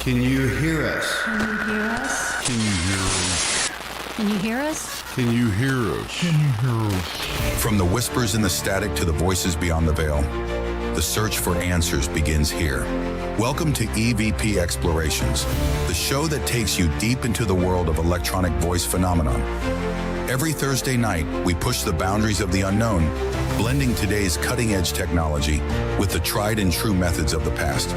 Can you hear us? Can you hear us? Can you hear us? Can you hear us? Can you hear us? Can you hear us? From the whispers in the static to the voices beyond the veil, the search for answers begins here. Welcome to EVP Explorations, the show that takes you deep into the world of electronic voice phenomenon. Every Thursday night, we push the boundaries of the unknown, blending today's cutting-edge technology with the tried and true methods of the past.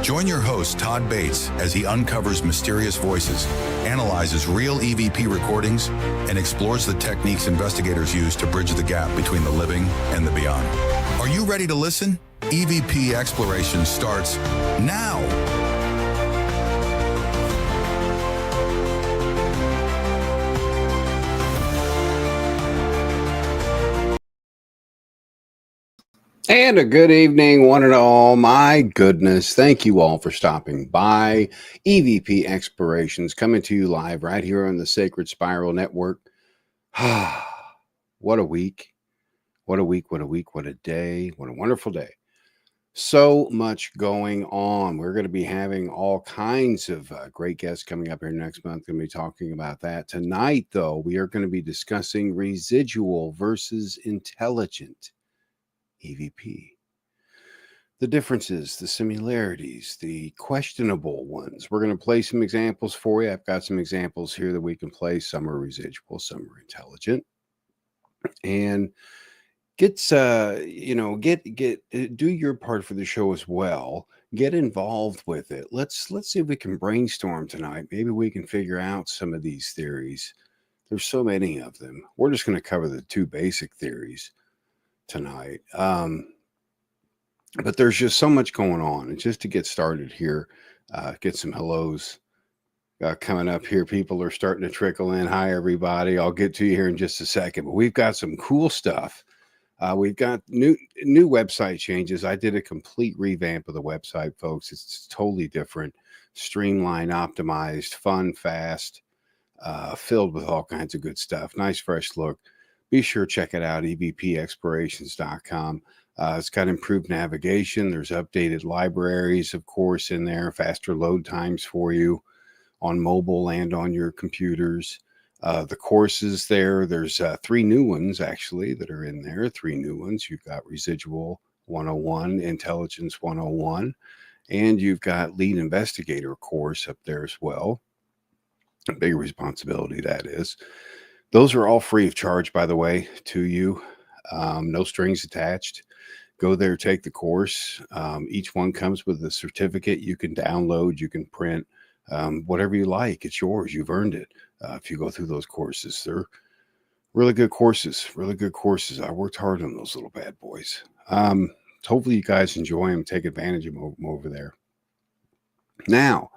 Join your host, Todd Bates, as he uncovers mysterious voices, analyzes real EVP recordings, and explores the techniques investigators use to bridge the gap between the living and the beyond. Are you ready to listen? EVP Exploration starts now. And a good evening, one and all. My goodness, thank you all for stopping by. EVP Explorations coming to you live right here on the Sacred Spiral Network. What a week. What a week, what a week, what a day. What a wonderful day. So much going on. We're going to be having all kinds of great guests coming up here next month. Going to be talking about that. Tonight, though, we are going to be discussing residual versus intelligent EVP. The differences, the similarities, the questionable ones. We're going to play some examples for you. I've got some examples here that we can play. Some are residual, some are intelligent. And do your part for the show as well. Get involved with it. Let's see if we can brainstorm tonight. Maybe we can figure out some of these theories. There's so many of them. We're just going to cover the two basic theories tonight. But there's just so much going on. And just to get started here, get some hellos coming up here. People are starting to trickle in. Hi, everybody. I'll get to you here in just a second. But we've got some cool stuff. We've got new website changes. I did a complete revamp of the website, folks. It's totally different, streamlined, optimized, fun, fast, filled with all kinds of good stuff. Nice, fresh look. Be sure to check it out, evpexplorations.com. It's got improved navigation. There's updated libraries, of course, in there, faster load times for you on mobile and on your computers. The courses there's 3 new ones, actually, that are in there. 3 new ones. You've got Residual 101, Intelligence 101, and you've got Lead Investigator course up there as well. A big responsibility, that is. Those are all free of charge, by the way, to you. No strings attached. Go there, take the course. Each one comes with a certificate you can download, you can print, whatever you like. It's yours. You've earned it. If you go through those courses, they're really good courses. Really good courses. I worked hard on those little bad boys. Hopefully you guys enjoy them. Take advantage of them over there. Now,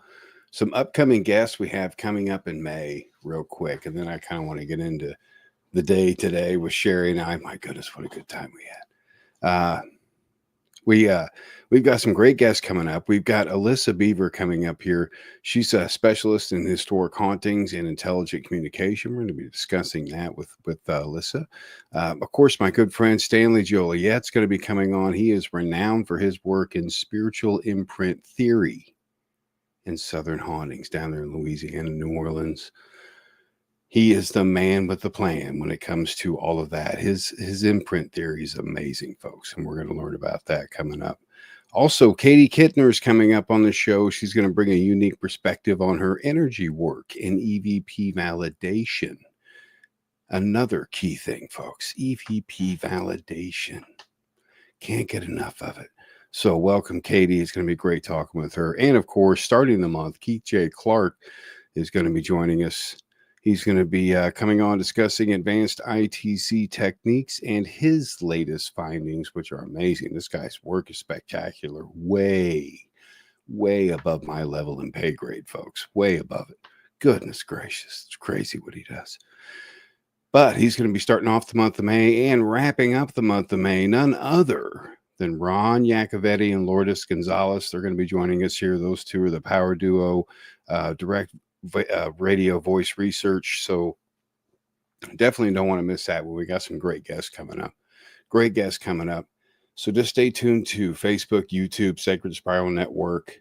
some upcoming guests we have coming up in May, real quick, and then I kind of want to get into the day today with Sherry and I. My goodness, what a good time we had. We've got some great guests coming up. We've got Alyssa Beaver coming up here. She's a specialist in historic hauntings and intelligent communication. We're going to be discussing that with Alyssa. Of course, my good friend Stanley Joliet's going to be coming on. He is renowned for his work in spiritual imprint theory in Southern hauntings down there in Louisiana, New Orleans. He is the man with the plan when it comes to all of that. His imprint theory is amazing, folks, and we're going to learn about that coming up. Also, Katie Kittner is coming up on the show. She's going to bring a unique perspective on her energy work in EVP validation. Another key thing, folks, EVP validation. Can't get enough of it. So welcome, Katie. It's going to be great talking with her. And, of course, starting the month, Keith J. Clark is going to be joining us. He's going to be coming on discussing advanced ITC techniques and his latest findings, which are amazing. This guy's work is spectacular. Way above my level and pay grade, folks. Way above it. Goodness gracious. It's crazy what he does. But he's going to be starting off the month of May and wrapping up the month of May. None other than Ron Iacovetti and Lourdes Gonzalez. They're going to be joining us here. Those two are the power duo, direct radio voice research. So definitely don't want to miss that. We got some great guests coming up. So just stay tuned to Facebook, YouTube, Sacred Spiral Network.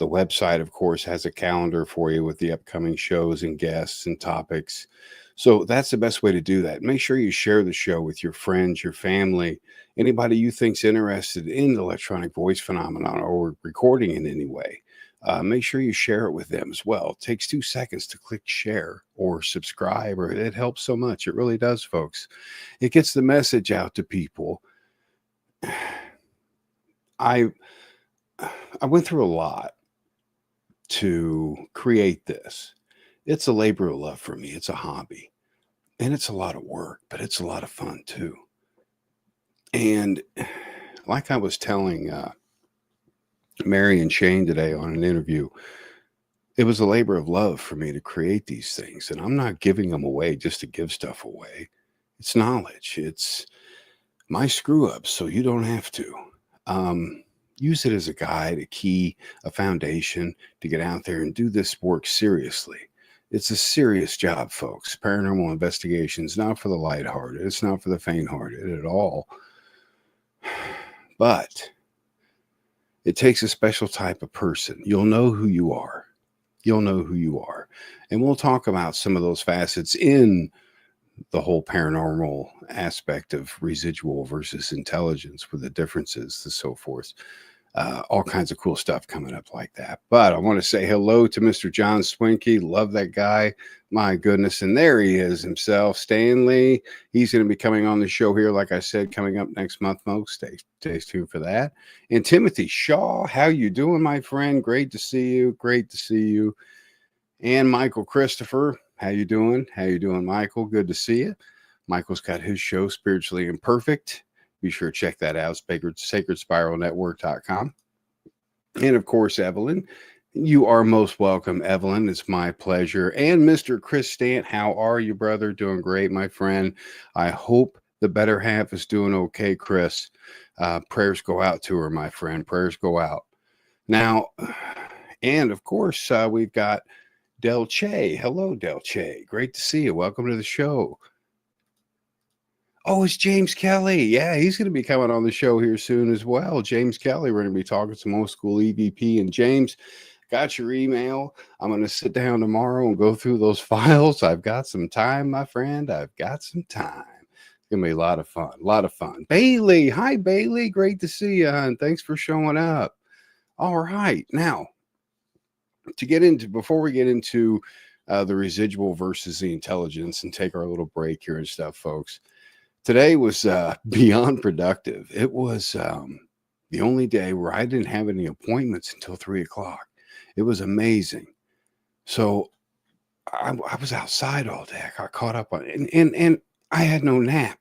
The website, of course, has a calendar for you with the upcoming shows and guests and topics. So that's the best way to do that. Make sure you share the show with your friends, your family, anybody you think's interested in the electronic voice phenomenon or recording in any way. Make sure you share it with them as well. It takes 2 seconds to click share or subscribe, or it helps so much. It really does, folks. It gets the message out to people. I went through a lot to create this. It's a labor of love for me. It's a hobby, and it's a lot of work, but it's a lot of fun too. And like I was telling Mary and Shane today on an interview, it was a labor of love for me to create these things. And I'm not giving them away just to give stuff away. It's knowledge. It's my screw ups, so you don't have to. Use it as a guide, a key, a foundation to get out there and do this work seriously. It's a serious job, folks. Paranormal investigations, not for the lighthearted. It's not for the faint-hearted at all. But it takes a special type of person. You'll know who you are. You'll know who you are. And we'll talk about some of those facets in the whole paranormal aspect of residual versus intelligence, with the differences and so forth. All kinds of cool stuff coming up like that. But I want to say hello to Mr. John Swinky. Love that guy. My goodness. And there he is himself, Stanley. He's going to be coming on the show here, like I said, coming up next month, folks. Stay tuned for that. And Timothy Shaw, how you doing, my friend? Great to see you. Great to see you. And Michael Christopher, how you doing? How you doing, Michael? Good to see you. Michael's got his show, Spiritually Imperfect. Be sure to check that out, sacredspiralnetwork.com. And of course, Evelyn, you are most welcome, Evelyn. It's my pleasure. And Mr. Chris Stant, how are you, brother? Doing great, my friend. I hope the better half is doing okay, Chris. Prayers go out to her, my friend. Prayers go out. Now, and of course, we've got Del Che. Hello, Del Che. Great to see you. Welcome to the show. Oh, it's James Kelly. Yeah, he's going to be coming on the show here soon as well. James Kelly, we're going to be talking some old school EVP. And James, got your email. I'm going to sit down tomorrow and go through those files. I've got some time, my friend. I've got some time. It's going to be a lot of fun. A lot of fun. Bailey. Hi, Bailey. Great to see you. And thanks for showing up. All right. Now, before we get into the residual versus the intelligence and take our little break here and stuff, folks. Today was beyond productive. It was the only day where I didn't have any appointments until 3 o'clock. It was amazing. So I was outside all day. I got caught up on it. And I had no nap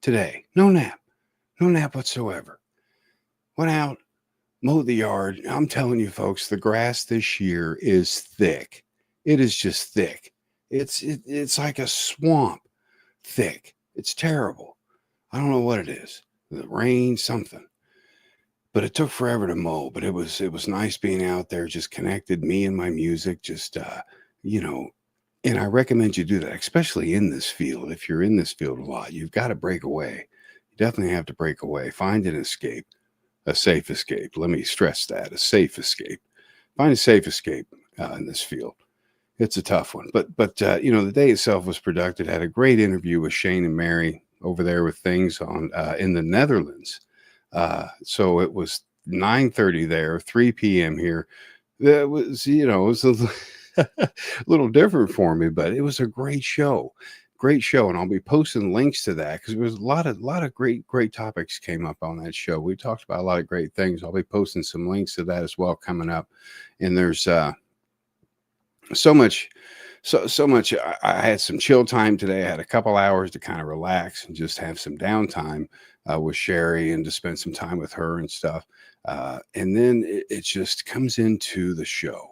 today. No nap whatsoever. Went out, mowed the yard. I'm telling you, folks, the grass this year is thick. It is just thick. It's like a swamp thick. It's terrible. I don't know what it is. The rain, something. But it took forever to mow. But it was nice being out there, just connected, me and my music, just and I recommend you do that, especially in this field. If you're in this field a lot, you've got to break away. You definitely have to break away. Find an escape, a safe escape. Let me stress that, a safe escape. Find a safe escape in this field. It's a tough one, but the day itself was productive. Had a great interview with Shane and Mary over there with things on in the Netherlands. So it was 9:30 there, 3 p.m. here. That was, it was a little different for me, but it was a great show, and I'll be posting links to that because there was a lot of great topics came up on that show. We talked about a lot of great things. I'll be posting some links to that as well coming up, and there's so much. I had some chill time today. I had a couple hours to kind of relax and just have some downtime with Sherry and to spend some time with her and stuff. And then it just comes into the show,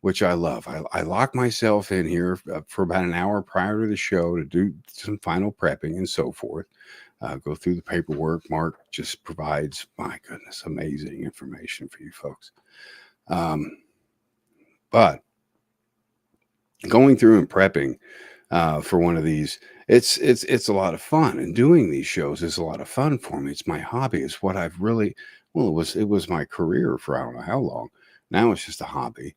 which I love. I lock myself in here for about an hour prior to the show to do some final prepping and so forth. Go through the paperwork. Mark just provides, my goodness, amazing information for you folks. But going through and prepping for one of these, it's a lot of fun, and doing these shows is a lot of fun for me. It's my hobby. It's what I've really, it was my career for I don't know how long. Now it's just a hobby.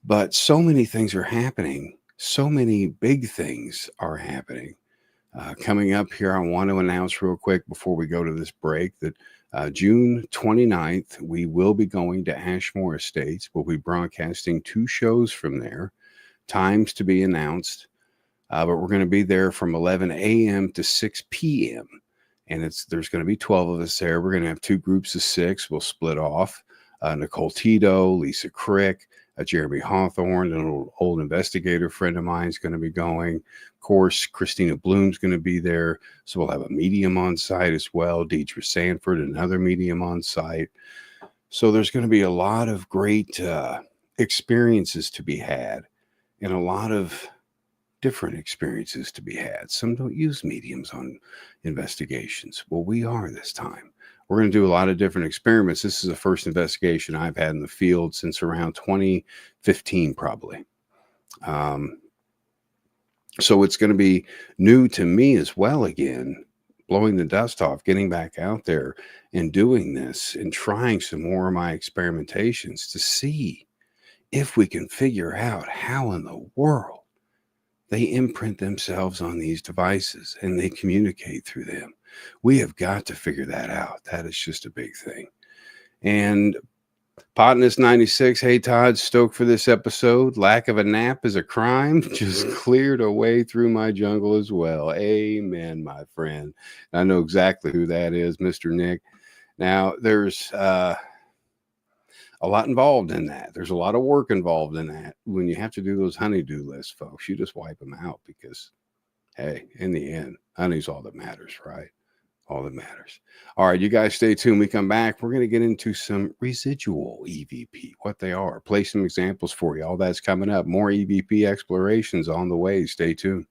But so many things are happening. So many big things are happening. Coming up here, I want to announce real quick before we go to this break that June 29th, we will be going to Ashmore Estates. We'll be broadcasting 2 shows from there, times to be announced. But we're going to be there from 11 a.m. to 6 p.m. And there's going to be 12 of us there. We're going to have 2 groups of 6. We'll split off. Nicole Tito, Lisa Crick, Jeremy Hawthorne, an old investigator friend of mine is going to be going. Of course, Christina Bloom's going to be there. So we'll have a medium on site as well. Deidre Sanford, another medium on site. So there's going to be a lot of great experiences to be had and a lot of different experiences to be had. Some don't use mediums on investigations. Well, we are this time. We're going to do a lot of different experiments. This is the first investigation I've had in the field since around 2015, probably. So it's going to be new to me as well again, blowing the dust off, getting back out there and doing this and trying some more of my experimentations to see if we can figure out how in the world they imprint themselves on these devices and they communicate through them. We have got to figure that out. That is just a big thing. And Potness96, hey Todd, stoked for this episode. Lack of a nap is a crime. Just cleared a way through my jungle as well. Amen, my friend. I know exactly who that is, Mr. Nick. Now, there's a lot involved in that. There's a lot of work involved in that. When you have to do those honey-do lists, folks, you just wipe them out because, hey, in the end, honey's all that matters, right? All that matters. All right, you guys stay tuned. We come back. We're going to get into some residual EVP, what they are, play some examples for you. All that's coming up. More EVP explorations on the way. Stay tuned.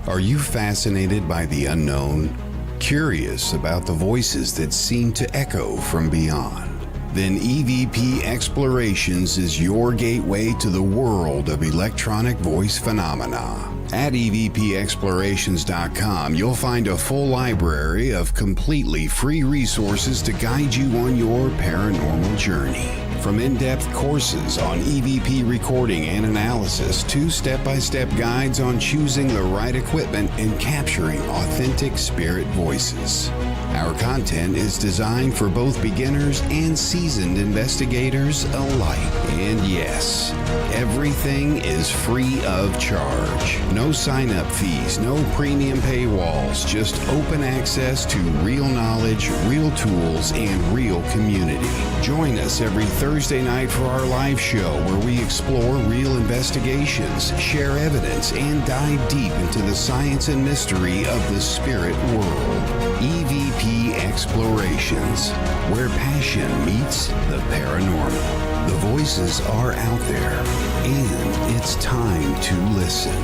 Are you fascinated by the unknown? Curious about the voices that seem to echo from beyond? Then EVP Explorations is your gateway to the world of electronic voice phenomena. At EVPExplorations.com, you'll find a full library of completely free resources to guide you on your paranormal journey. From in-depth courses on EVP recording and analysis to step-by-step guides on choosing the right equipment and capturing authentic spirit voices. Our content is designed for both beginners and seasoned investigators alike. And yes, everything is free of charge. No sign-up fees, no premium paywalls, just open access to real knowledge, real tools, and real community. Join us every Thursday night for our live show where we explore real investigations, share evidence, and dive deep into the science and mystery of the spirit world. EVP Explorations, where passion meets the paranormal. The voices are out there, and it's time to listen.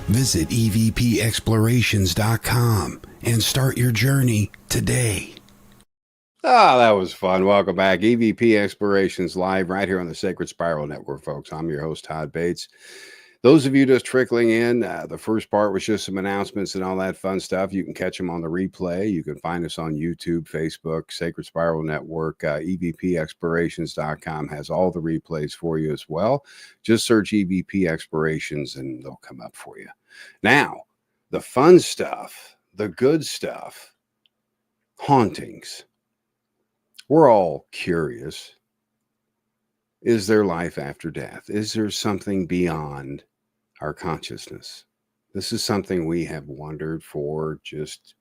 Visit EVPExplorations.com and start your journey today. Ah, that was fun. Welcome back. EVP Explorations live right here on the Sacred Spiral Network, folks. I'm your host, Todd Bates. Those of you just trickling in, the first part was just some announcements and all that fun stuff. You can catch them on the replay. You can find us on YouTube, Facebook, Sacred Spiral Network. EVPExplorations.com has all the replays for you as well. Just search EVP Explorations and they'll come up for you. Now, the fun stuff, the good stuff, hauntings. We're all curious. Is there life after death? Is there something beyond our consciousness? This is something we have wondered for just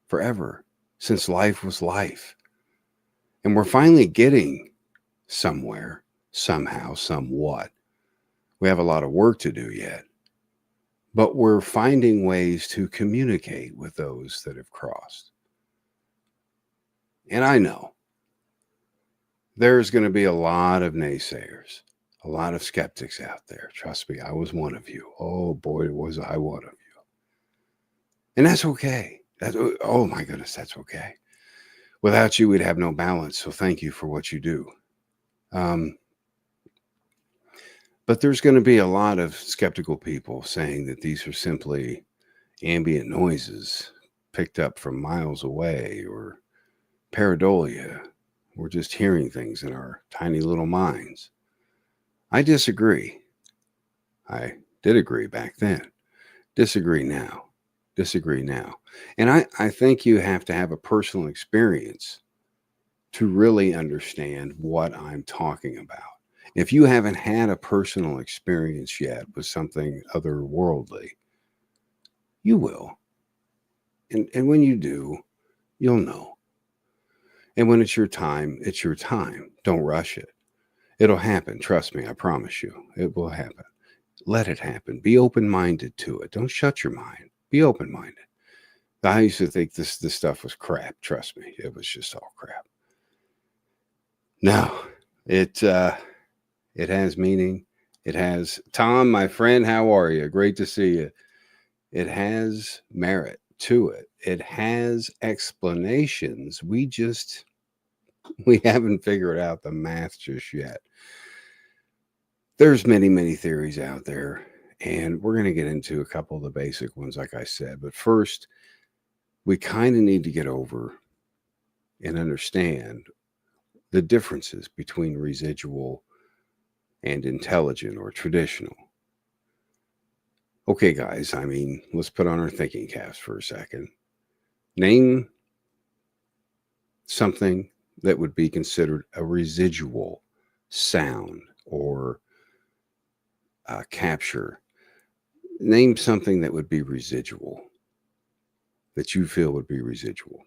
forever, since life was life. And we're finally getting somewhere, somehow, somewhat. We have a lot of work to do yet, but we're finding ways to communicate with those that have crossed. And I know there's going to be a lot of naysayers, a lot of skeptics out there. Trust me, I was one of you. Oh boy, was I one of you. And that's okay. Oh my goodness, that's okay. Without you, we'd have no balance. So thank you for what you do. But there's going to be a lot of skeptical people saying that these are simply ambient noises picked up from miles away, or pareidolia. We're just hearing things in our tiny little minds. I disagree. I did agree back then. Disagree now. Disagree now. And I think you have to have a personal experience to really understand what I'm talking about. If you haven't had a personal experience yet with something otherworldly, you will. And when you do, you'll know. And when it's your time, it's your time. Don't rush it. It'll happen. Trust me. I promise you. It will happen. Let it happen. Be open-minded to it. Don't shut your mind. Be open-minded. I used to think this stuff was crap. Trust me. It was just all crap. No, it has meaning. It has, Tom, my friend, how are you? Great to see you. It has merit to it. It has explanations. We haven't figured out the math just yet. There's many, many theories out there, and we're going to get into a couple of the basic ones, like I said. But first, we kind of need to get over and understand the differences between residual and intelligent or traditional. Okay, guys, let's put on our thinking caps for a second. Name something that would be considered a residual sound or capture. Name something that would be residual, that you feel would be residual.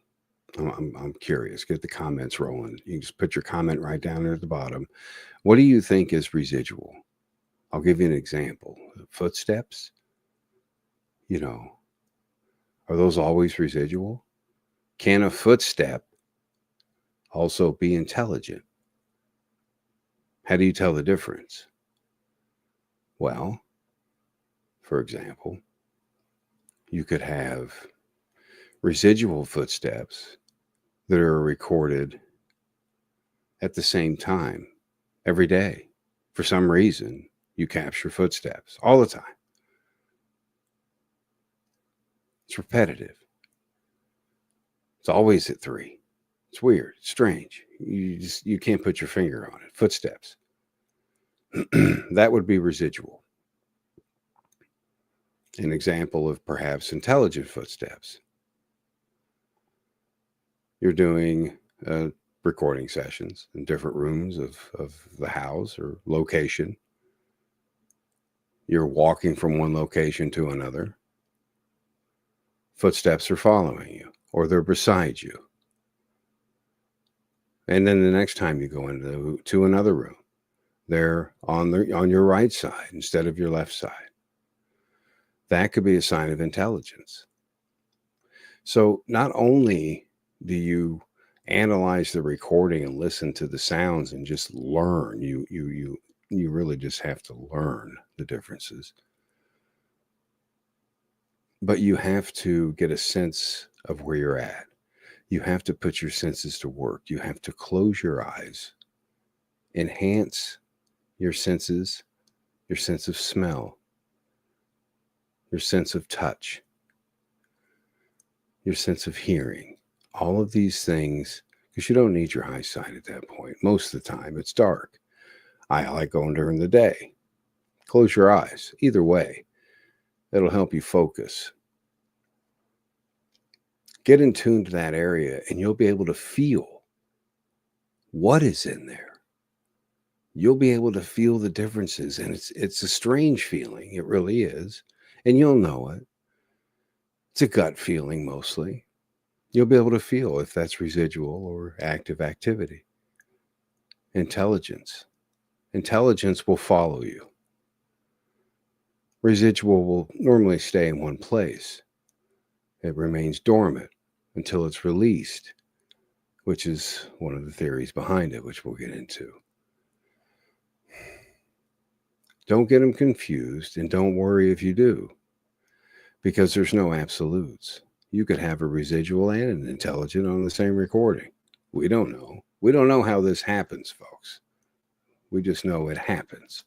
I'm curious. Get the comments rolling. You can just put your comment right down there at the bottom. What do you think is residual? I'll give you an example. Footsteps, are those always residual? Can a footstep also be intelligent? How do you tell the difference? Well, for example, you could have residual footsteps that are recorded at the same time every day. For some reason, you capture footsteps all the time. It's repetitive. It's always at 3. It's weird. It's strange. You can't put your finger on it. Footsteps. That would be residual. An example of perhaps intelligent footsteps. You're doing recording sessions in different rooms of the house or location. You're walking from one location to another. Footsteps are following you, or they're beside you. And then the next time you go into another room, they're on your right side instead of your left side. That could be a sign of intelligence. So not only do you analyze the recording and listen to the sounds and just learn, you really just have to learn the differences. But you have to get a sense of where you're at. You have to put your senses to work. You have to close your eyes, enhance your senses, your sense of smell, your sense of touch, your sense of hearing. All of these things, because you don't need your eyesight at that point. Most of the time, it's dark. I like going during the day. Close your eyes. Either way, it'll help you focus. Get in tune to that area, and you'll be able to feel what is in there. You'll be able to feel the differences, and it's a strange feeling. It really is, and you'll know it. It's a gut feeling mostly. You'll be able to feel if that's residual or active activity. Intelligence. Intelligence will follow you. Residual will normally stay in one place. It remains dormant until it's released, which is one of the theories behind it, which we'll get into. Don't get them confused, and don't worry if you do, because there's no absolutes. You could have a residual and an intelligent on the same recording. We don't know. We don't know how this happens, folks. We just know it happens.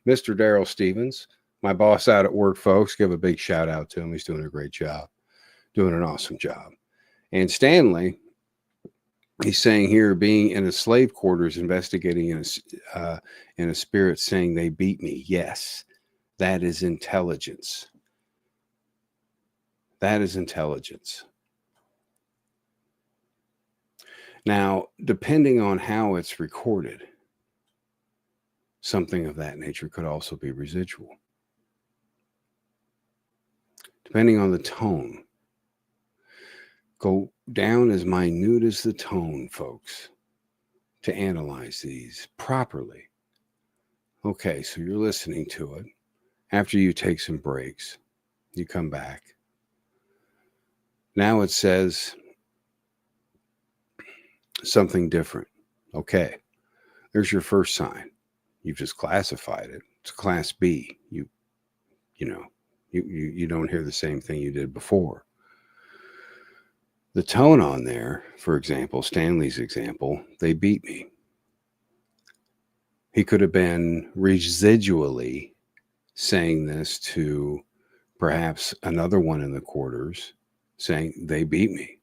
Mr. Daryl Stevens, my boss out at work, folks. Give a big shout out to him. He's doing a great job, doing an awesome job. And Stanley, he's saying here, being in a slave quarters, investigating in a spirit, saying they beat me. Yes, that is intelligence. That is intelligence. Now, depending on how it's recorded, something of that nature could also be residual. Depending on the tone. Go down as minute as the tone, folks, to analyze these properly. Okay, so you're listening to it. After you take some breaks, you come back. Now it says something different. Okay, there's your first sign. You've just classified it. It's class B. You don't hear the same thing you did before. The tone on there, for example, Stanley's example, they beat me. He could have been residually saying this to perhaps another one in the quarters, saying they beat me.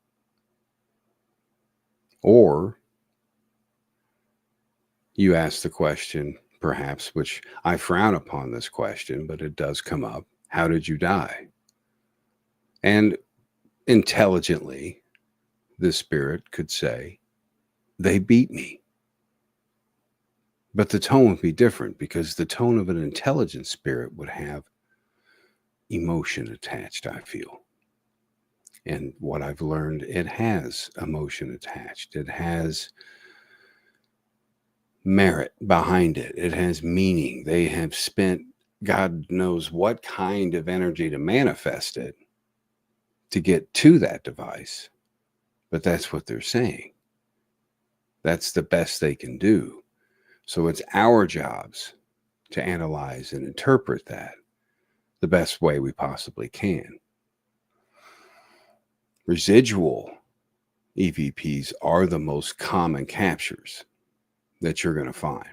Or you ask the question, perhaps, which I frown upon this question, but it does come up. How did you die? And intelligently, the spirit could say, they beat me. But the tone would be different, because the tone of an intelligent spirit would have emotion attached, I feel. And what I've learned, it has emotion attached. It has merit behind it. It has meaning. They have spent God knows what kind of energy to manifest it to get to that device. But that's what they're saying. That's the best they can do. So it's our jobs to analyze and interpret that the best way we possibly can. Residual EVPs are the most common captures that you're going to find,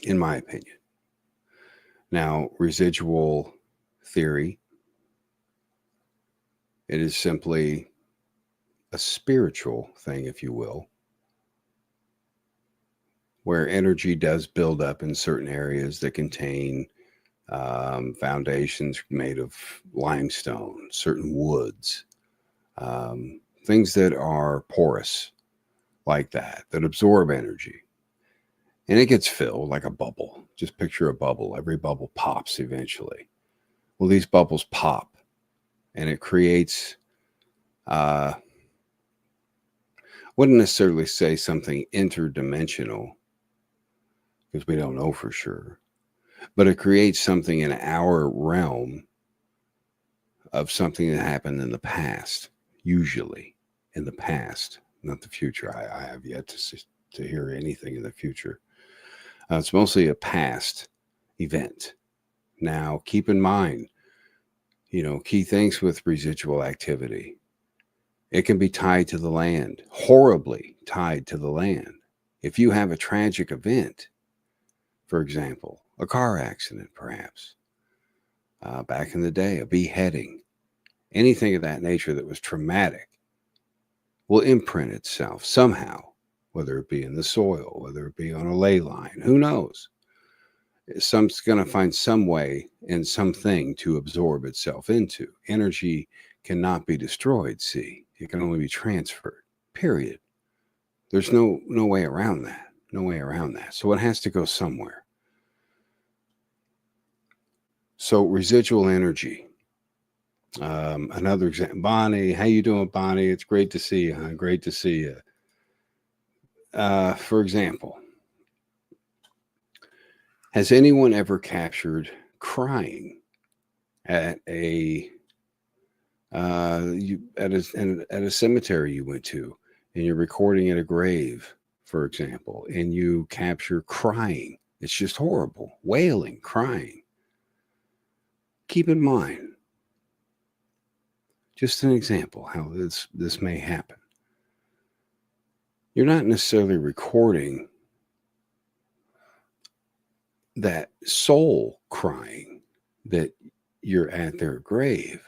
in my opinion. Now, residual theory, it is simply a spiritual thing, if you will, where energy does build up in certain areas that contain foundations made of limestone, certain woods, things that are porous like that absorb energy. And it gets filled like a bubble. Just picture a bubble. Every bubble pops eventually. Well, these bubbles pop, and it creates, wouldn't necessarily say something interdimensional, because we don't know for sure, but it creates something in our realm of something that happened in the past, usually in the past, not the future. I have yet to hear anything in the future. It's mostly a past event. Now, keep in mind, key things with residual activity. It can be tied to the land, horribly tied to the land. If you have a tragic event, for example, a car accident, perhaps, back in the day, a beheading, anything of that nature that was traumatic will imprint itself somehow, whether it be in the soil, whether it be on a ley line, who knows? Some's going to find some way and something to absorb itself into. Energy cannot be destroyed, see? It can only be transferred, period. There's no way around that. No way around that. So it has to go somewhere. So residual energy. Another example. Bonnie, how you doing, Bonnie? It's great to see you. Huh? Great to see you. For example, has anyone ever captured crying at a cemetery you went to, and you're recording at a grave, for example, and you capture crying? It's just horrible, wailing, crying. Keep in mind, just an example how this may happen. You're not necessarily recording that soul crying that you're at their grave,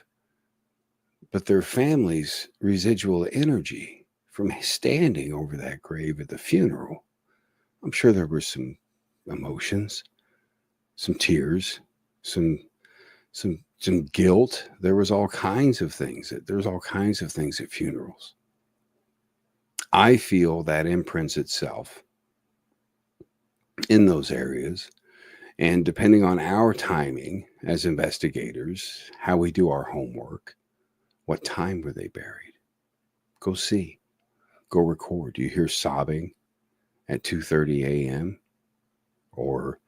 but their family's residual energy from standing over that grave at the funeral. I'm sure there were some emotions, some tears, some guilt. There was all kinds of things. There's all kinds of things at funerals. I feel that imprints itself in those areas. And depending on our timing as investigators, how we do our homework, what time were they buried? Go see. Go record. Do you hear sobbing at 2:30 a.m.? Or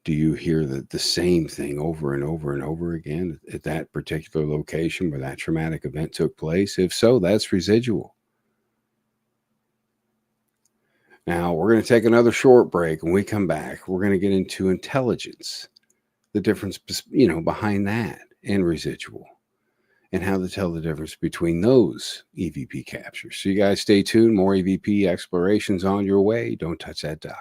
do you hear the same thing over and over and over again at that particular location where that traumatic event took place? If so, that's residual. Now, we're going to take another short break. When we come back, we're going to get into intelligence, the difference, behind that and residual, and how to tell the difference between those EVP captures. So you guys stay tuned. More EVP explorations on your way. Don't touch that dial.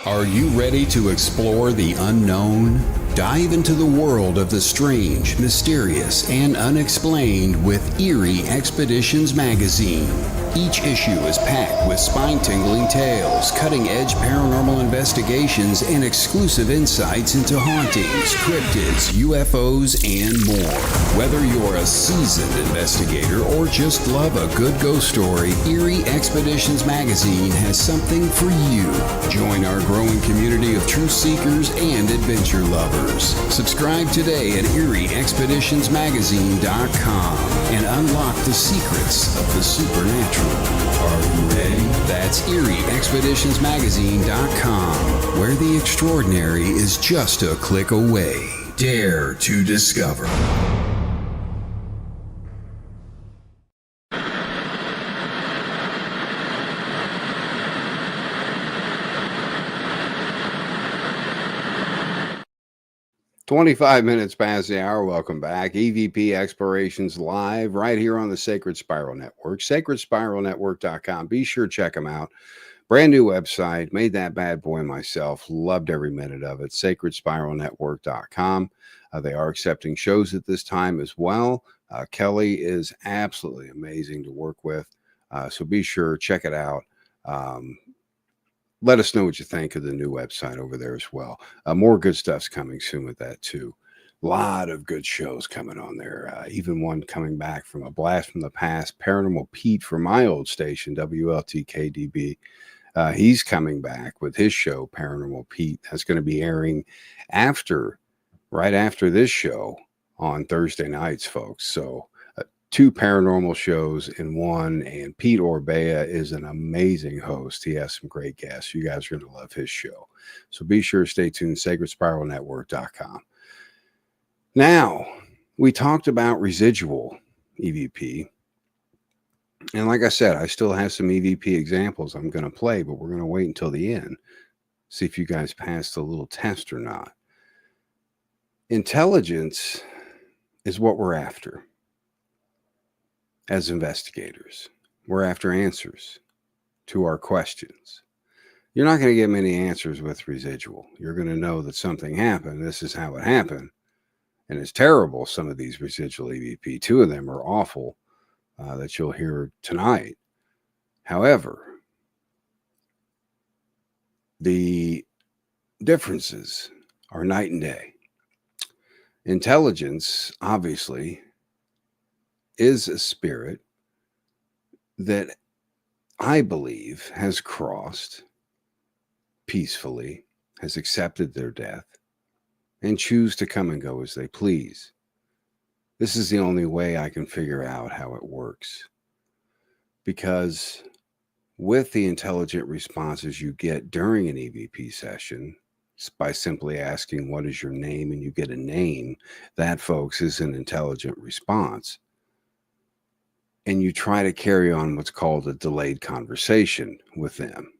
Are you ready to explore the unknown? Dive into the world of the strange, mysterious, and unexplained with EVP Expeditions magazine. Each issue is packed with spine-tingling tales, cutting-edge paranormal investigations, and exclusive insights into hauntings, cryptids, UFOs, and more. Whether you're a seasoned investigator or just love a good ghost story, EVP Expeditions magazine has something for you. Join our growing community of truth seekers and adventure lovers. Subscribe today at EVPExpeditionsMagazine.com and unlock the secrets of the supernatural. Are you ready? That's EVPExpeditionsMagazine.com, where the extraordinary is just a click away. Dare to discover. 25 minutes past the hour. Welcome back. EVP Explorations live right here on the Sacred Spiral Network, sacredspiralnetwork.com. Be sure to check them out. Brand new website. Made that bad boy myself. Loved every minute of it. sacredspiralnetwork.com. They are accepting shows at this time as well. Kelly is absolutely amazing to work with. So be sure, check it out. Let us know what you think of the new website over there as well. More good stuff's coming soon with that too. A lot of good shows coming on there. Even one coming back from a blast from the past, Paranormal Pete from my old station, WLTKDB. He's coming back with his show, Paranormal Pete. That's going to be airing right after this show on Thursday nights, folks. So 2 paranormal shows in one, and Pete Orbea is an amazing host. He has some great guests. You guys are going to love his show. So be sure to stay tuned, sacredspiralnetwork.com. Now, we talked about residual EVP. And like I said, I still have some EVP examples I'm going to play, but we're going to wait until the end. See if you guys passed the little test or not. Intelligence is what we're after. As investigators, we're after answers to our questions. You're not going to get many answers with residual. You're going to know that something happened. This is how it happened. And it's terrible, some of these residual EVP. 2 of them are awful that you'll hear tonight. However, the differences are night and day. Intelligence, obviously, is a spirit that I believe has crossed peacefully, has accepted their death, and choose to come and go as they please. This is the only way I can figure out how it works. Because with the intelligent responses you get during an EVP session, by simply asking, what is your name? And you get a name, that, folks, is an intelligent response. And you try to carry on what's called a delayed conversation with them.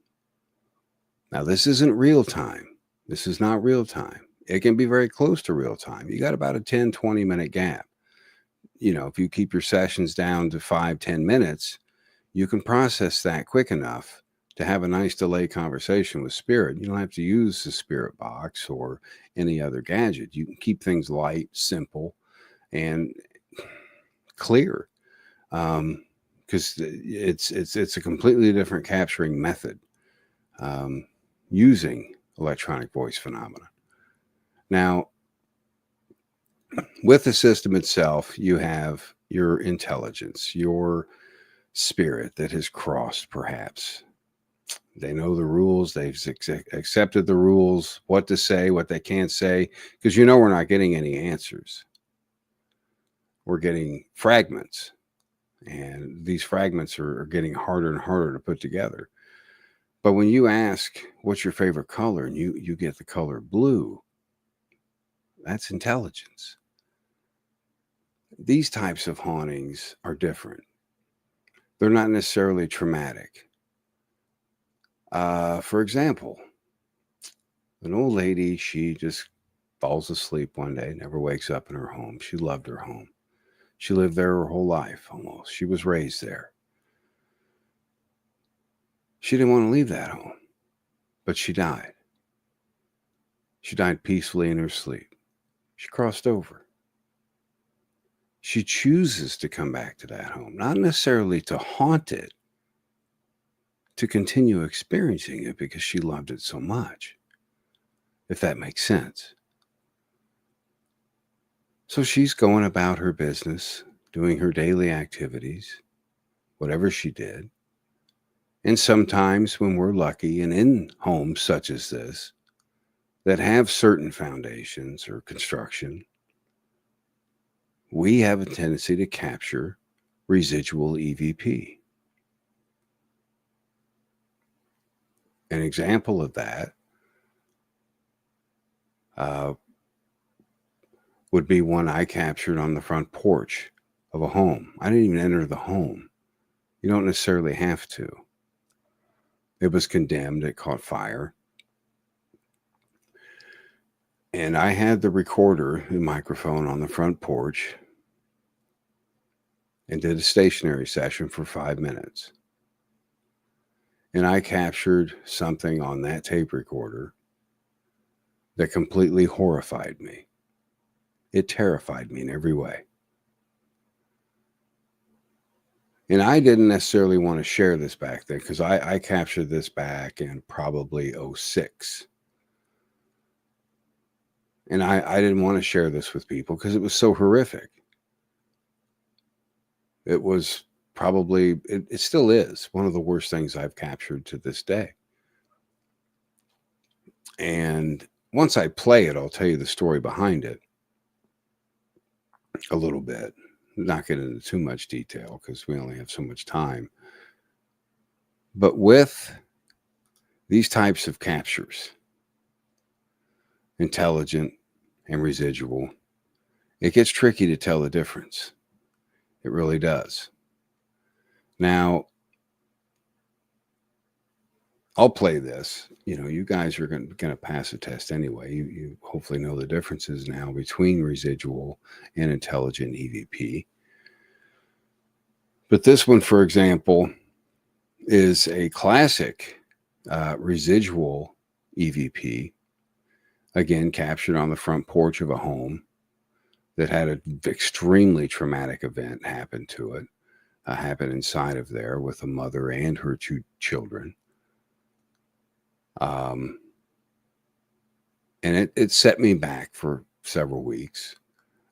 Now, this isn't real time. This is not real time. It can be very close to real time. You got about a 10, 20-minute gap. If you keep your sessions down to 5, 10 minutes, you can process that quick enough to have a nice delay conversation with spirit. You don't have to use the spirit box or any other gadget. You can keep things light, simple, and clear. Because it's a completely different capturing method using electronic voice phenomena. Now, with the system itself, you have your intelligence, your spirit that has crossed, perhaps. They know the rules. They've accepted the rules, what to say, what they can't say, because we're not getting any answers. We're getting fragments, and these fragments are getting harder and harder to put together. But when you ask, what's your favorite color, and you get the color blue, that's intelligence. These types of hauntings are different. They're not necessarily traumatic. For example, an old lady, she just falls asleep one day, never wakes up in her home. She loved her home. She lived there her whole life, almost. She was raised there. She didn't want to leave that home, but she died. She died peacefully in her sleep. She crossed over. She chooses to come back to that home, not necessarily to haunt it, to continue experiencing it because she loved it so much, if that makes sense. So she's going about her business, doing her daily activities, whatever she did. And sometimes when we're lucky and in homes such as this, that have certain foundations or construction, we have a tendency to capture residual EVP. An example of that would be one I captured on the front porch of a home. I didn't even enter the home. You don't necessarily have to. It was condemned. It caught fire. And I had the recorder, the microphone on the front porch, and did a stationary session for 5 minutes. And I captured something on that tape recorder that completely horrified me. It terrified me in every way. And I didn't necessarily want to share this back then because I captured this back in probably 2006. And I didn't want to share this with people because it was so horrific. It was probably, it still is one of the worst things I've captured to this day. And once I play it, I'll tell you the story behind it a little bit. Not get into too much detail because we only have so much time. But with these types of captures, intelligent and residual, it gets tricky to tell the difference. It really does. Now, I'll play this. You guys are going to pass a test anyway. You hopefully know the differences now between residual and intelligent EVP. But this one, for example, is a classic residual EVP, again, captured on the front porch of a home that had an extremely traumatic event happen to it, happened inside of there with a mother and her 2 children. And it set me back for several weeks.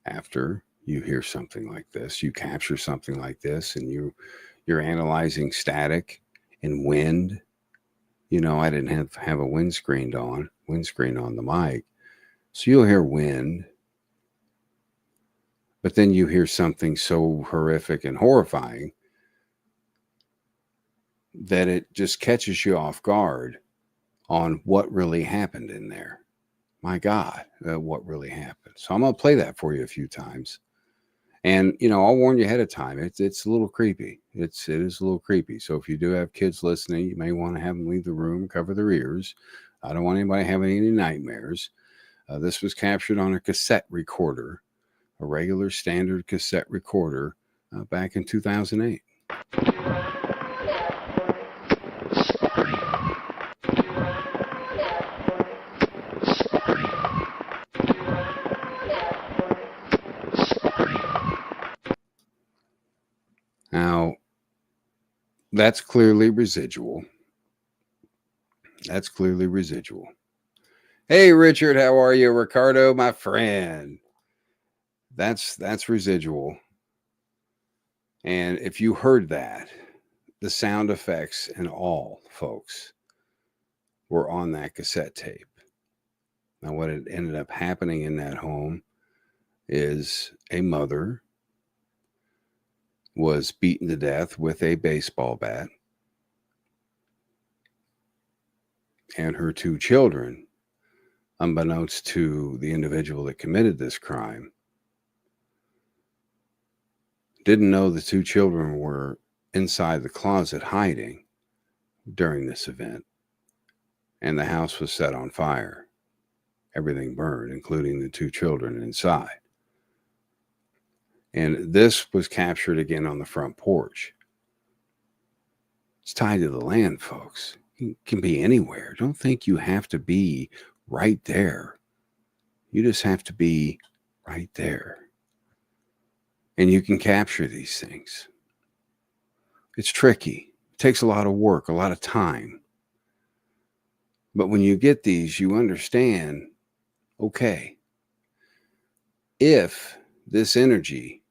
After you hear something like this, you capture something like this, and you're analyzing static and wind. I didn't have a windscreen on the mic, so you'll hear wind. But then you hear something so horrific and horrifying that it just catches you off guard on what really happened in there. My God, what really happened. So I'm going to play that for you a few times. And, I'll warn you ahead of time. It's a little creepy. It is a little creepy. So if you do have kids listening, you may want to have them leave the room, cover their ears. I don't want anybody having any nightmares. This was captured on a cassette recorder, a regular standard cassette recorder, back in 2008. Now, that's clearly residual. That's clearly residual. Hey, Richard, how are you? Ricardo, my friend. That's residual. And if you heard that, the sound effects and all, folks, were on that cassette tape. Now, what had ended up happening in that home is a mother was beaten to death with a baseball bat, and her two children, unbeknownst to the individual that committed this crime, didn't know the two children were inside the closet hiding during this event, and the house was set on fire. Everything burned, including the two children inside. And this was captured again on the front porch. It's tied to the land, folks. It can be anywhere. Don't think you have to be right there. You just have to be right there. And you can capture these things. It's tricky. It takes a lot of work, a lot of time. But when you get these, you understand, okay, if this energy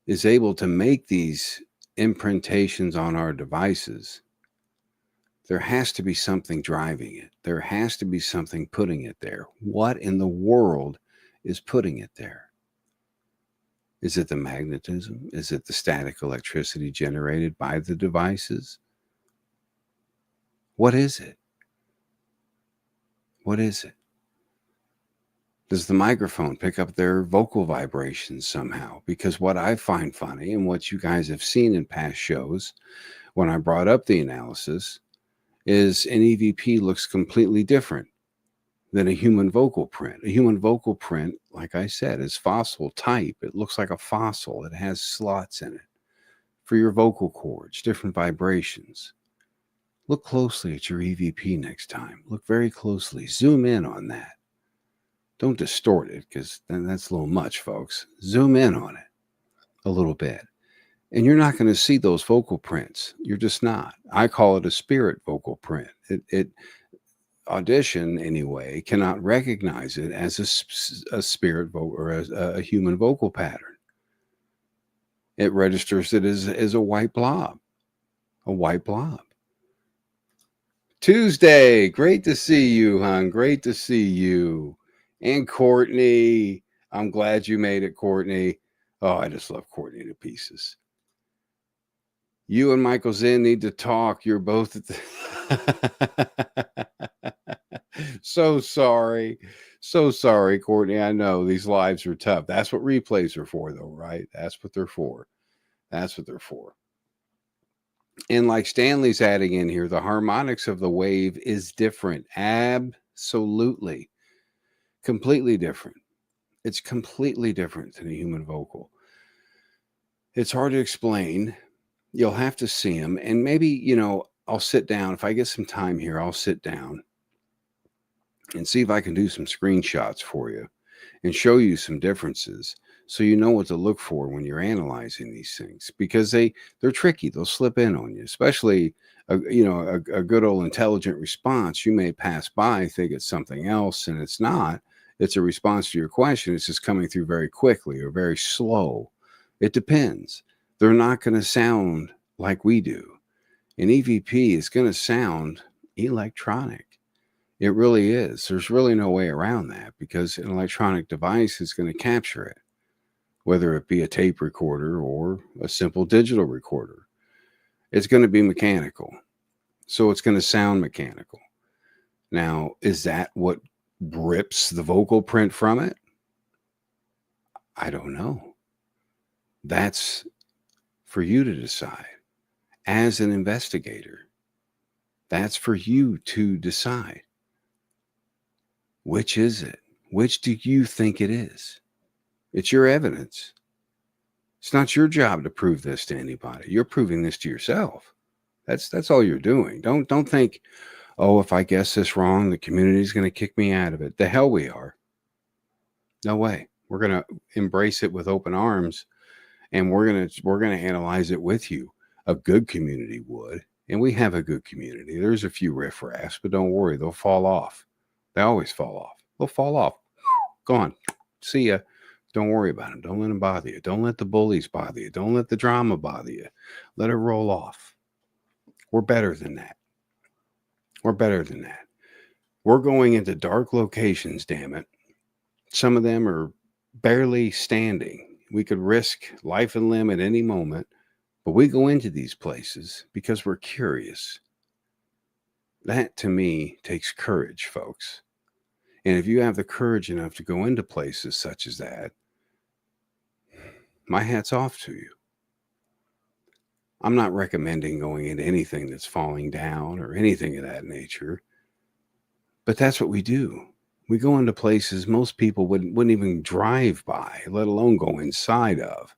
is able to make these imprintations on our devices, there has to be something driving it. There has to be something putting it there. What in the world is putting it there? Is it the magnetism? Is it the static electricity generated by the devices? What is it? What is it? Does the microphone pick up their vocal vibrations somehow? Because what I find funny, and what you guys have seen in past shows when I brought up the analysis, is an EVP looks completely different than a human vocal print. A human vocal print, like I said, is fossil type. It looks like a fossil. It has slots in it for your vocal cords, different vibrations. Look closely at your EVP next time. Look very closely. Zoom in on that. Don't distort it, because then that's a little much, folks. Zoom in on it a little bit. And you're not going to see those vocal prints. You're just not. I call it a spirit vocal print. It Audition, anyway, cannot recognize it as a spirit vocal or as a human vocal pattern. It registers it as a white blob. A white blob. Tuesday, great to see you, hon. Great to see you. And Courtney, I'm glad you made it, Courtney. Oh, I just love Courtney to pieces. You and Michael Zinn need to talk. You're both at the... So sorry. So sorry, Courtney. I know these lives are tough. That's what replays are for, though, right? That's what they're for. That's what they're for. And like Stanley's adding in here, the harmonics of the wave is different. Absolutely. Completely different. It's completely different than a human vocal. It's hard to explain. You'll have to see them. And maybe, I'll sit down. If I get some time here, I'll sit down and see if I can do some screenshots for you and show you some differences, so you know what to look for when you're analyzing these things, because they're tricky. They'll slip in on you, especially a good old intelligent response. You may pass by, think it's something else, and it's not. It's a response to your question. It's just coming through very quickly or very slow. It depends. They're not going to sound like we do. An EVP is going to sound electronic. It really is. There's really no way around that, because an electronic device is going to capture it, whether it be a tape recorder or a simple digital recorder. It's going to be mechanical. So it's going to sound mechanical. Now, is that what rips the vocal print from it? I don't know. That's for you to decide as an investigator. That's for you to decide. Which is it? Which do you think it is? It's your evidence. It's not your job to prove this to anybody. You're proving this to yourself. That's all you're doing. Don't think, oh, if I guess this wrong, the community's going to kick me out of it. The hell we are. No way. We're going to embrace it with open arms, and we're going to analyze it with you. A good community would, and we have a good community. There's a few riffraffs, but don't worry, they'll fall off. They always fall off. They'll fall off. Gone. See ya. Don't worry about them. Don't let them bother you. Don't let the bullies bother you. Don't let the drama bother you. Let it roll off. We're better than that. We're better than that. We're going into dark locations, damn it. Some of them are barely standing. We could risk life and limb at any moment, but we go into these places because we're curious. That, to me, takes courage, folks. And if you have the courage enough to go into places such as that, my hat's off to you. I'm not recommending going into anything that's falling down or anything of that nature, but that's what we do. We go into places most people wouldn't even drive by, let alone go inside of.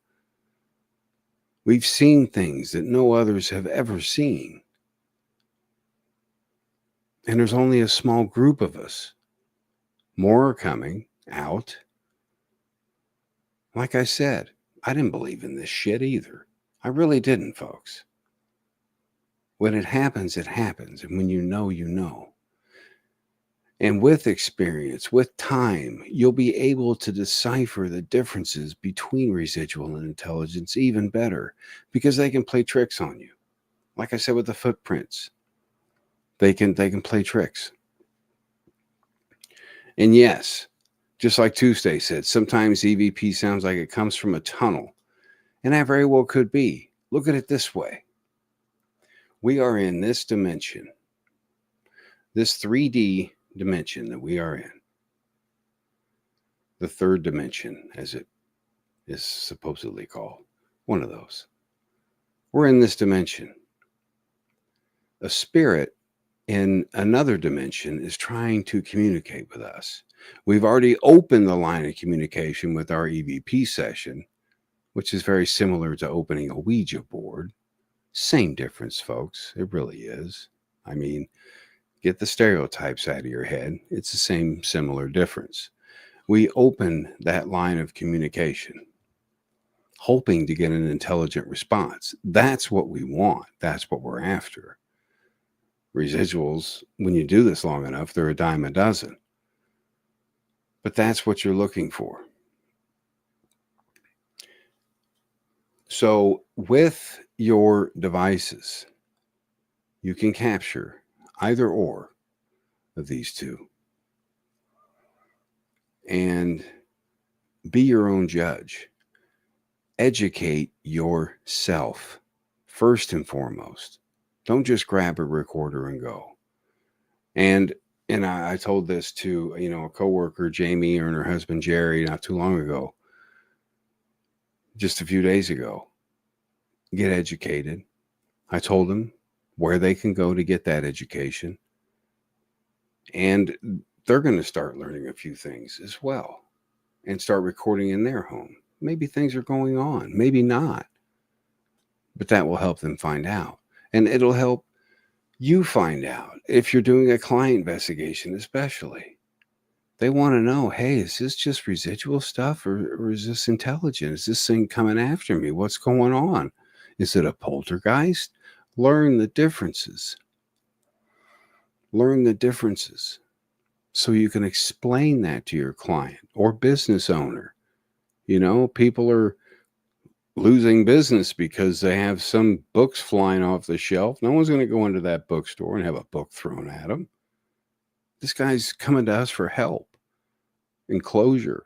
We've seen things that no others have ever seen. And there's only a small group of us. More are coming out. Like I said, I didn't believe in this shit either. I really didn't, folks. When it happens, it happens. And when you know, you know. And with experience, with time, you'll be able to decipher the differences between residual and intelligence even better, because they can play tricks on you. Like I said with the footprints, they can play tricks. And yes, just like Tuesday said, sometimes EVP sounds like it comes from a tunnel. And that very well could be. Look at it this way. We are in this dimension, this 3D dimension that we are in. The third dimension, as it is supposedly called. One of those. We're in this dimension. A spirit in another dimension is trying to communicate with us. We've already opened the line of communication with our EVP session, which is very similar to opening a Ouija board. Same difference, folks. It really is. I mean, get the stereotypes out of your head. It's the same, similar difference. We open that line of communication, hoping to get an intelligent response. That's what we want. That's what we're after. Residuals, when you do this long enough, they're a dime a dozen. But that's what you're looking for. So with your devices, you can capture either or of these two and be your own judge. Educate yourself first and foremost. Don't just grab a recorder and go. And I told this to, a coworker, Jamie, and her husband, Jerry, not too long ago. Just a few days ago. Get educated. I told them where they can go to get that education. And they're going to start learning a few things as well and start recording in their home. Maybe things are going on, maybe not. But that will help them find out. And it'll help you find out if you're doing a client investigation, especially. They want to know, hey, is this just residual stuff or is this intelligent? Is this thing coming after me? What's going on? Is it a poltergeist? Learn the differences. Learn the differences so you can explain that to your client or business owner. People are losing business because they have some books flying off the shelf. No one's going to go into that bookstore and have a book thrown at them. This guy's coming to us for help and closure.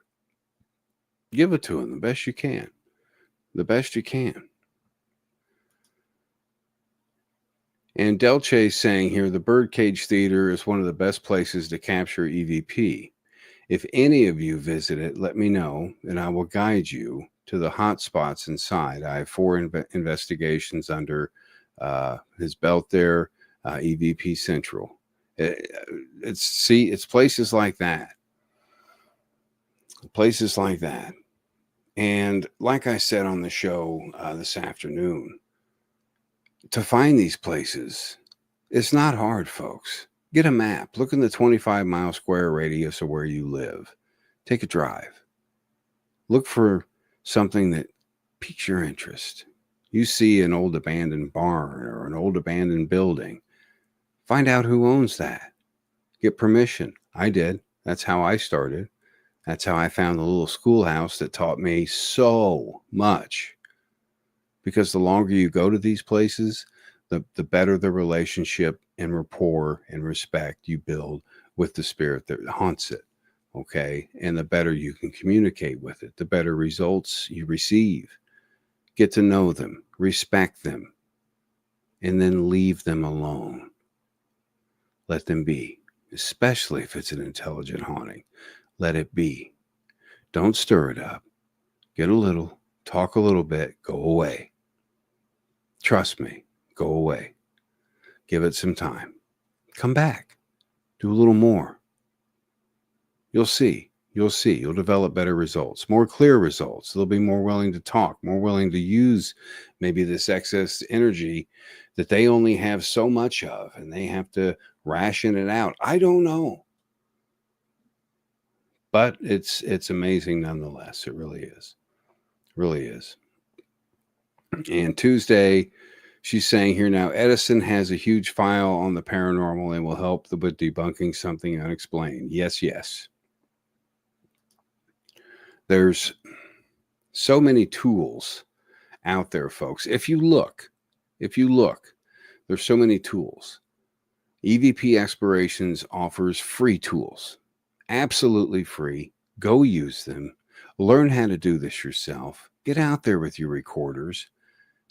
Give it to him the best you can. The best you can. And Delche saying here, the Birdcage Theater is one of the best places to capture EVP. If any of you visit it, let me know, and I will guide you to the hot spots inside. I have 4 investigations under his belt there, EVP Central. It's places like that. Places like that. And like I said on the show this afternoon, to find these places, it's not hard, folks. Get a map. Look in the 25-mile square radius of where you live. Take a drive. Look for something that piques your interest. You see an old abandoned barn or an old abandoned building. Find out who owns that. Get permission. I did. That's how I started. That's how I found the little schoolhouse that taught me so much. Because the longer you go to these places, the better the relationship and rapport and respect you build with the spirit that haunts it. Okay. And the better you can communicate with it, the better results you receive. Get to know them, respect them, and then leave them alone. Let them be, especially if it's an intelligent haunting. Let it be. Don't stir it up. Get a little, talk a little bit, go away. Trust me, go away. Give it some time. Come back. Do a little more. You'll see. You'll see. You'll develop better results, more clear results. They'll be more willing to talk, more willing to use maybe this excess energy that they only have so much of and they have to ration it out. I don't know. But it's amazing nonetheless. It really is. Really is. And Tuesday, she's saying here now, Edison has a huge file on the paranormal and will help with debunking something unexplained. Yes, yes. There's so many tools out there, folks. If you look, there's so many tools. EVP Explorations offers free tools, absolutely free. Go use them. Learn how to do this yourself. Get out there with your recorders.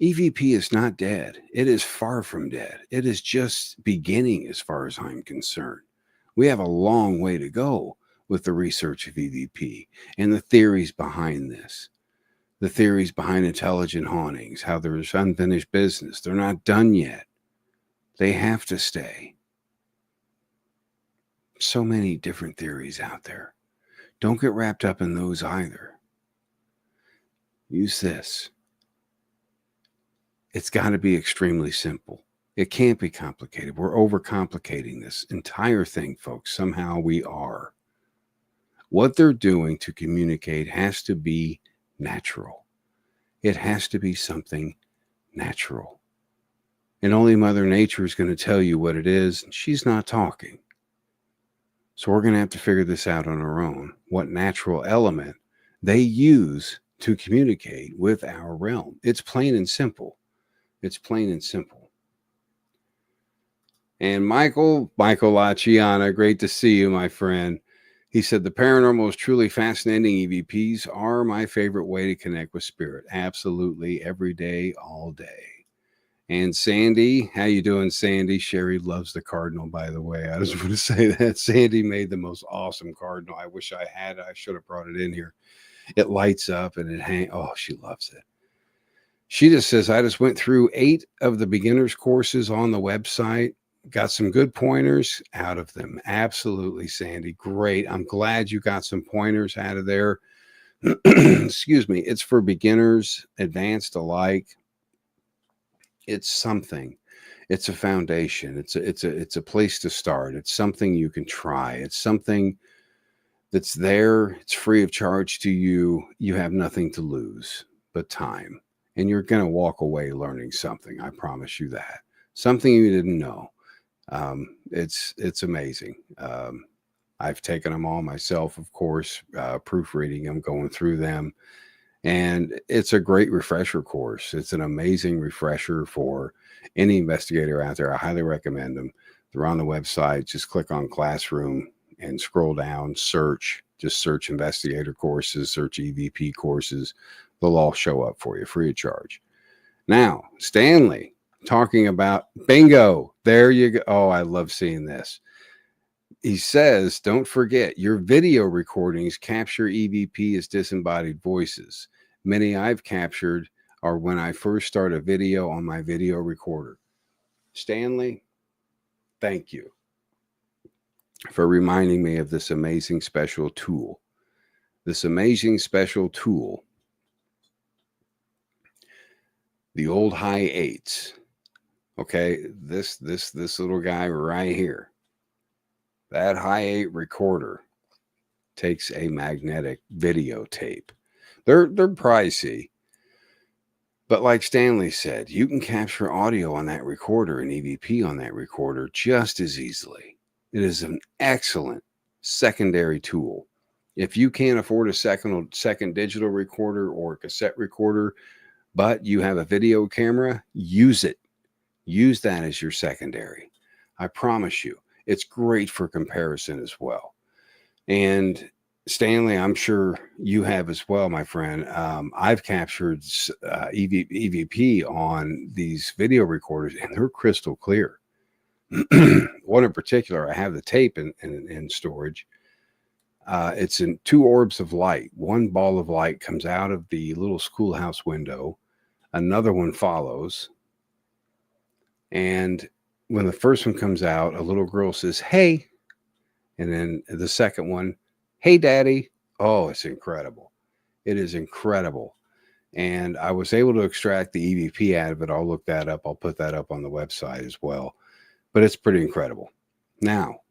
EVP is not dead. It is far from dead. It is just beginning as far as I'm concerned. We have a long way to go with the research of EVP and the theories behind this. The theories behind intelligent hauntings, how there's unfinished business. They're not done yet. They have to stay. So many different theories out there. Don't get wrapped up in those either. Use this. It's got to be extremely simple. It can't be complicated. We're overcomplicating this entire thing, folks. Somehow we are. What they're doing to communicate has to be natural. It has to be something natural. And only Mother Nature is going to tell you what it is. And she's not talking. So we're going to have to figure this out on our own. What natural element they use to communicate with our realm. It's plain and simple. It's plain and simple. And Michael Laciana, great to see you, my friend. He said, the paranormal is truly fascinating. EVPs are my favorite way to connect with spirit. Absolutely. Every day, all day. And Sandy, how you doing, Sandy? Sherry loves the cardinal, by the way. I just want to say that. Sandy made the most awesome cardinal. I wish I had. I should have brought it in here. It lights up and it hangs. Oh, she loves it. She just says, I just went through 8 of the beginner's courses on the website. Got some good pointers out of them. Absolutely, Sandy. Great. I'm glad you got some pointers out of there. Excuse me. It's for beginners, advanced alike. It's something. It's a foundation. It's a place to start. It's something you can try. It's something that's there. It's free of charge to you. You have nothing to lose but time. And you're going to walk away learning something. I promise you that. Something you didn't know. It's amazing. I've taken them all myself, of course, proofreading them, going through them. And it's a great refresher course. It's an amazing refresher for any investigator out there. I highly recommend them. They're on the website. Just click on Classroom and scroll down, search. Just search investigator courses, search EVP courses. They'll all show up for you free of charge. Now, Stanley, talking about bingo. There you go. Oh, I love seeing this. He says, don't forget, your video recordings capture EVP as disembodied voices. Many I've captured are when I first start a video on my video recorder. Stanley, thank you. for reminding me of this amazing special tool. This amazing special tool, the old high eights. Okay, this little guy right here. That high 8 recorder takes a magnetic videotape. They're pricey, but like Stanley said, you can capture audio on that recorder and EVP on that recorder just as easily. It is an excellent secondary tool. If you can't afford a second digital recorder or a cassette recorder, but you have a video camera, use it. Use that as your secondary. I promise you, it's great for comparison as well. And Stanley, I'm sure you have as well, my friend. I've captured EVP on these video recorders, and they're crystal clear. One in particular, I have the tape in storage. It's in 2 orbs of light. One ball of light comes out of the little schoolhouse window. Another one follows. And when the first one comes out, a little girl says, "Hey." And then the second one, "Hey, Daddy." Oh, it's incredible. It is incredible. And I was able to extract the EVP out of it. I'll look that up. I'll put that up on the website as well. But it's pretty incredible. Now,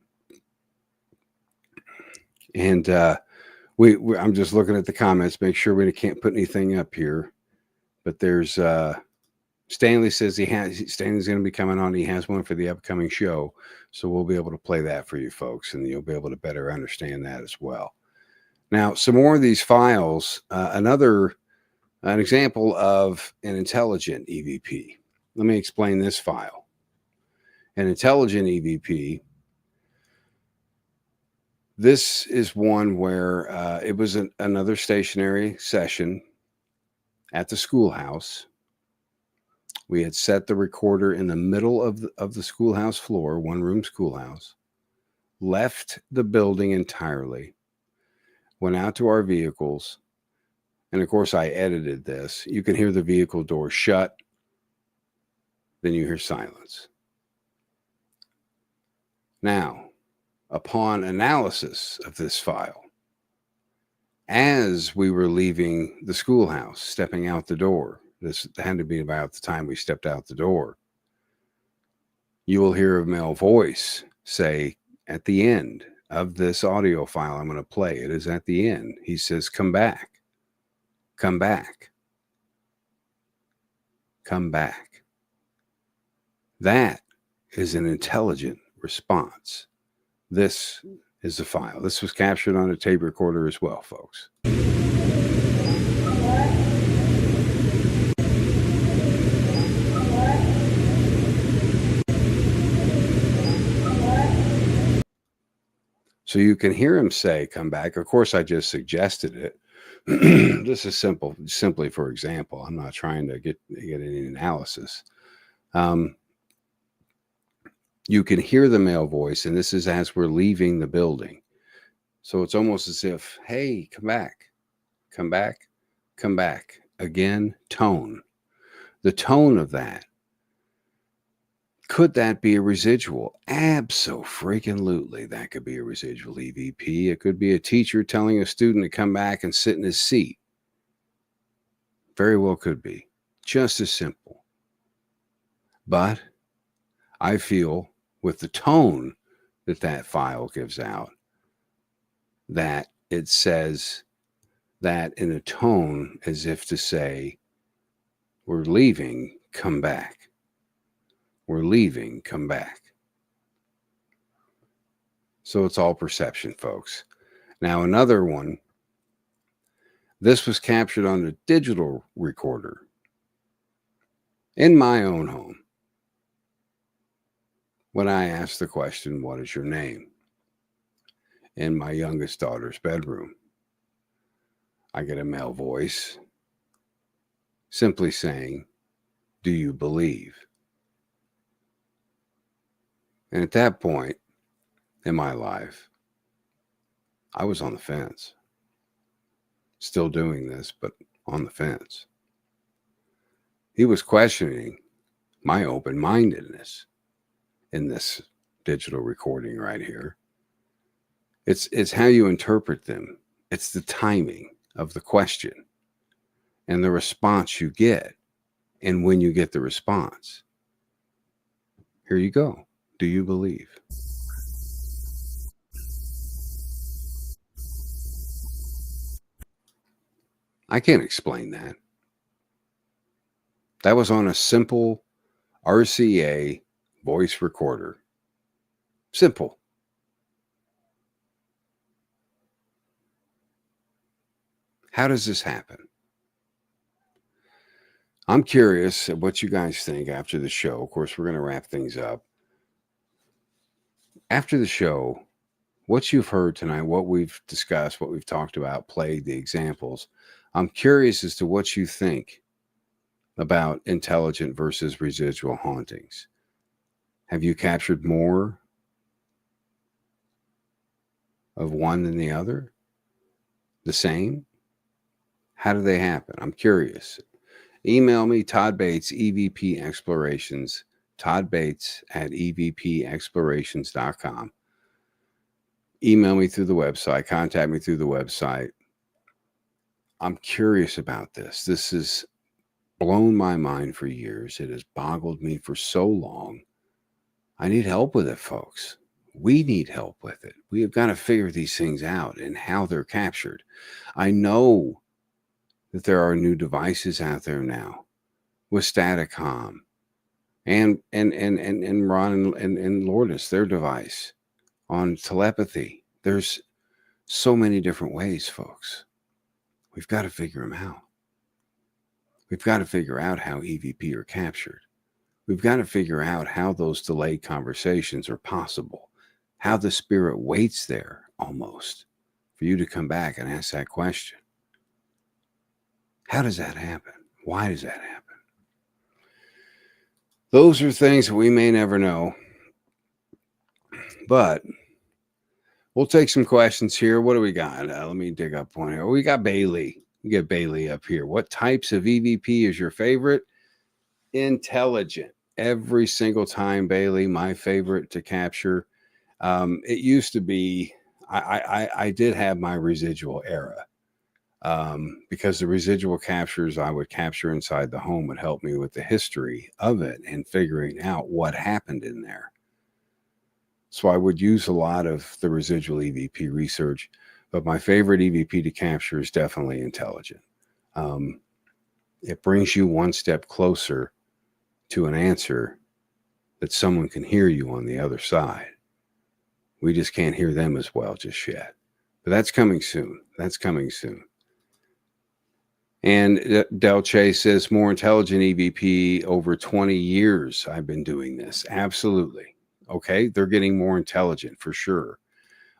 and I'm just looking at the comments, make sure we can't put anything up here. But there's Stanley says Stanley's going to be coming on. He has one for the upcoming show. So we'll be able to play that for you folks, and you'll be able to better understand that as well. Now, some more of these files, an example of an intelligent EVP. Let me explain this file. An intelligent EVP, this is one where it was another stationary session at the schoolhouse. We had set the recorder in the middle of the schoolhouse floor, 1-room schoolhouse, left the building entirely, went out to our vehicles, and of course I edited this. You can hear the vehicle door shut, then you hear silence. Now, upon analysis of this file, as we were leaving the schoolhouse, stepping out the door, this had to be about the time we stepped out the door, you will hear a male voice say at the end of this audio file I'm going to play, it is at the end, he says, "Come back, come back, come back." That is an intelligent response. This is the file. This was captured on a tape recorder as well, folks. So you can hear him say, "Come back." Of course, I just suggested it. This is simply for example. I'm not trying to get any analysis. You can hear the male voice, and this is as we're leaving the building. So it's almost as if, "Hey, come back, come back, come back." Again, tone. The tone of that. Could that be a residual? Abso-freaking-lutely, that could be a residual EVP. It could be a teacher telling a student to come back and sit in his seat. Very well could be. Just as simple. But I feel with the tone that file gives out, that it says that in a tone as if to say, "We're leaving, come back. We're leaving, come back." So it's all perception, folks. Now, another one, this was captured on a digital recorder in my own home. When I asked the question, "What is your name?" in my youngest daughter's bedroom, I get a male voice simply saying, "Do you believe?" And at that point in my life, I was on the fence. Still doing this, but on the fence. He was questioning my open-mindedness in this digital recording right here. It's how you interpret them. It's the timing of the question and the response you get, and when you get the response. Here you go. Do you believe? I can't explain that. That was on a simple RCA voice recorder. Simple. How does this happen? I'm curious what you guys think after the show. Of course, we're going to wrap things up. After the show, what you've heard tonight, what we've discussed, what we've talked about, played, the examples, I'm curious as to what you think about intelligent versus residual hauntings. Have you captured more of one than the other? The same? How do they happen? I'm curious. Email me, Todd Bates, EVP Explorations, Todd Bates at EVPExplorations.com. Email me through the website, contact me through the website. I'm curious about this. This has blown my mind for years. It has boggled me for so long. I need help with it, folks. We need help with it. We have got to figure these things out and how they're captured. I know that there are new devices out there now with Staticom and Ron and Lourdes, their device on telepathy. There's so many different ways, folks. We've got to figure them out. We've got to figure out how EVP are captured. We've got to figure out how those delayed conversations are possible, how the spirit waits there almost for you to come back and ask that question. How does that happen? Why does that happen? Those are things that we may never know, but we'll take some questions here. What do we got? Let me dig up one here. We got Bailey. We get Bailey up here. What types of EVP is your favorite? Intelligent. Every single time, Bailey, my favorite to capture. It used to be, I did have my residual era. Because the residual captures I would capture inside the home would help me with the history of it and figuring out what happened in there. So I would use a lot of the residual EVP research, but my favorite EVP to capture is definitely intelligent. It brings you one step closer to an answer that someone can hear you on the other side. We just can't hear them as well just yet, but that's coming soon. That's coming soon. And Delche says, more intelligent EVP over 20 years. I've been doing this. Absolutely. Okay. They're getting more intelligent for sure.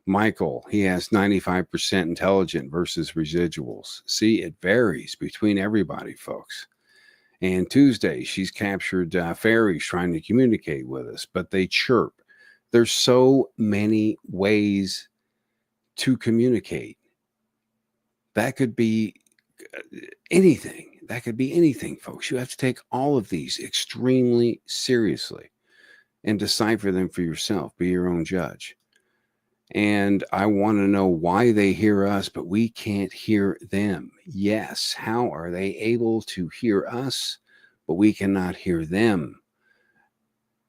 Michael, he has 95% intelligent versus residuals. See, it varies between everybody, folks. And Tuesday, she's captured fairies trying to communicate with us, but they chirp. There's so many ways to communicate. That could be anything. That could be anything, folks. You have to take all of these extremely seriously and decipher them for yourself. Be your own judge. And I want to know why they hear us, but we can't hear them. Yes. How are they able to hear us, but we cannot hear them?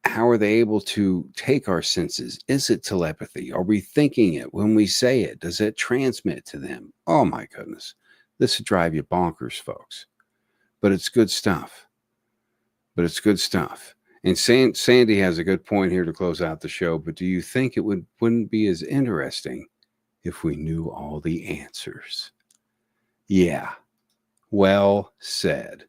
How are they able to take our senses? Is it telepathy? Are we thinking it when we say it? Does it transmit to them? Oh my goodness. This would drive you bonkers, folks. But it's good stuff. And Sandy has a good point here to close out the show. But do you think it wouldn't be as interesting if we knew all the answers? Yeah. Well said.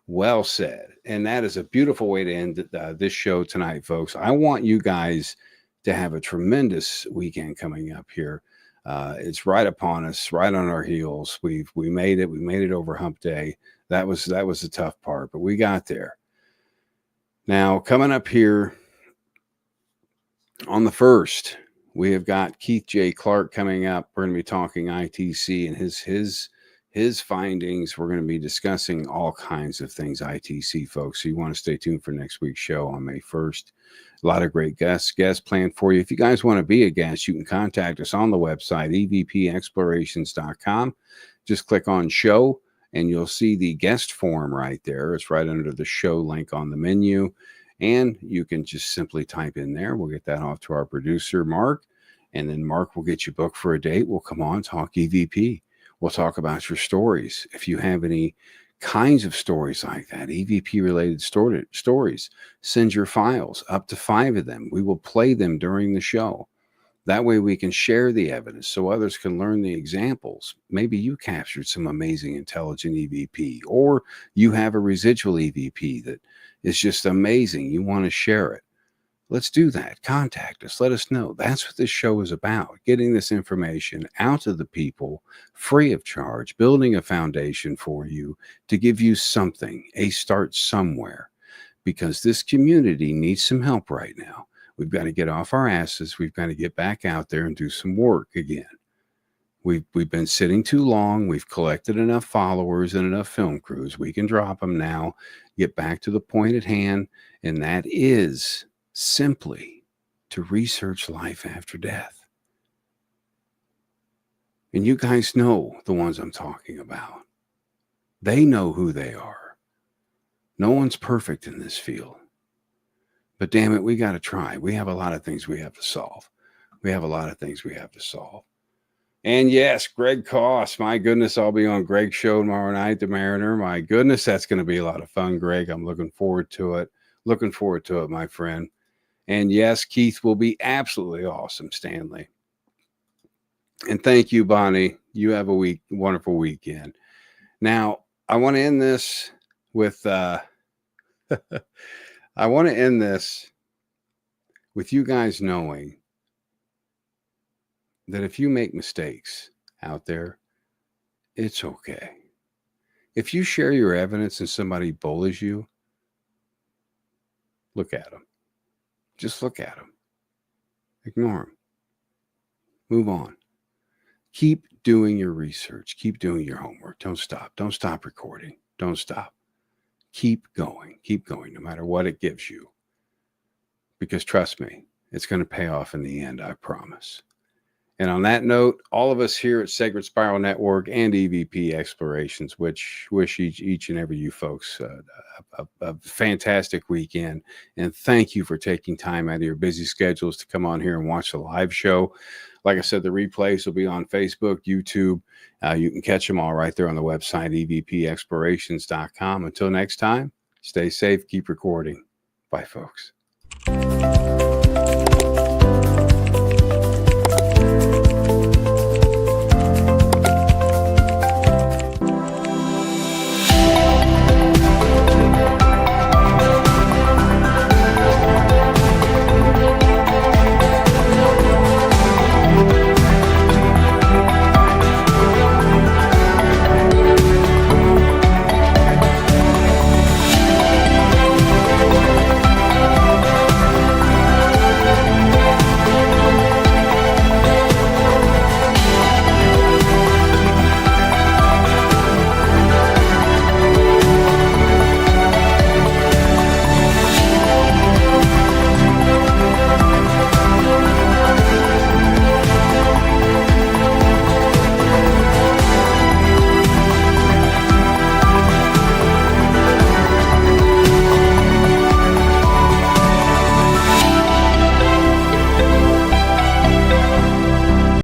Well said. And that is a beautiful way to end this show tonight, folks. I want you guys to have a tremendous weekend coming up here. It's right upon us, right on our heels. We made it. We made it over Hump Day. That was the tough part, but we got there. Now, coming up here on the 1st, we have got Keith J. Clark coming up. We're going to be talking ITC and his his findings. We're going to be discussing all kinds of things ITC, folks. So you want to stay tuned for next week's show on May 1st. A lot of great guests planned for you. If you guys want to be a guest, you can contact us on the website, evpexplorations.com. Just click on show and you'll see the guest form right there. It's right under the show link on the menu. And you can just simply type in there. We'll get that off to our producer, Mark. And then Mark will get you booked for a date. We'll come on, talk EVP. We'll talk about your stories. If you have any kinds of stories like that, EVP related stories, send your files, up to 5 of them. We will play them during the show. That way we can share the evidence so others can learn the examples. Maybe you captured some amazing intelligent EVP, or you have a residual EVP that is just amazing. You want to share it. Let's do that. Contact us. Let us know. That's what this show is about, getting this information out to the people free of charge, building a foundation for you to give you something, a start somewhere, because this community needs some help right now. We've got to get off our asses. We've got to get back out there and do some work again. We've been sitting too long. We've collected enough followers and enough film crews. We can drop them now, get back to the point at hand, and that is simply to research life after death. And you guys know the ones I'm talking about. They know who they are. No one's perfect in this field. But damn it, we got to try. We have a lot of things we have to solve. And yes, Greg Koss. My goodness, I'll be on Greg's show tomorrow night, The Mariner. My goodness, that's going to be a lot of fun, Greg. I'm looking forward to it. My friend. And yes, Keith will be absolutely awesome, Stanley. And thank you, Bonnie. You have a wonderful weekend. Now, I want to end this with you guys knowing that if you make mistakes out there, it's okay. If you share your evidence and somebody bullies you, look at them. Just look at them. Ignore them. Move on. Keep doing your research. Keep doing your homework. Don't stop. Don't stop recording. Don't stop. Keep going. Keep going, no matter what it gives you. Because trust me, it's going to pay off in the end, I promise. And on that note, all of us here at Sacred Spiral Network and EVP Explorations, which wish each and every you folks a fantastic weekend. And thank you for taking time out of your busy schedules to come on here and watch the live show. Like I said, the replays will be on Facebook, YouTube. You can catch them all right there on the website, evpexplorations.com. Until next time, stay safe, keep recording. Bye, folks.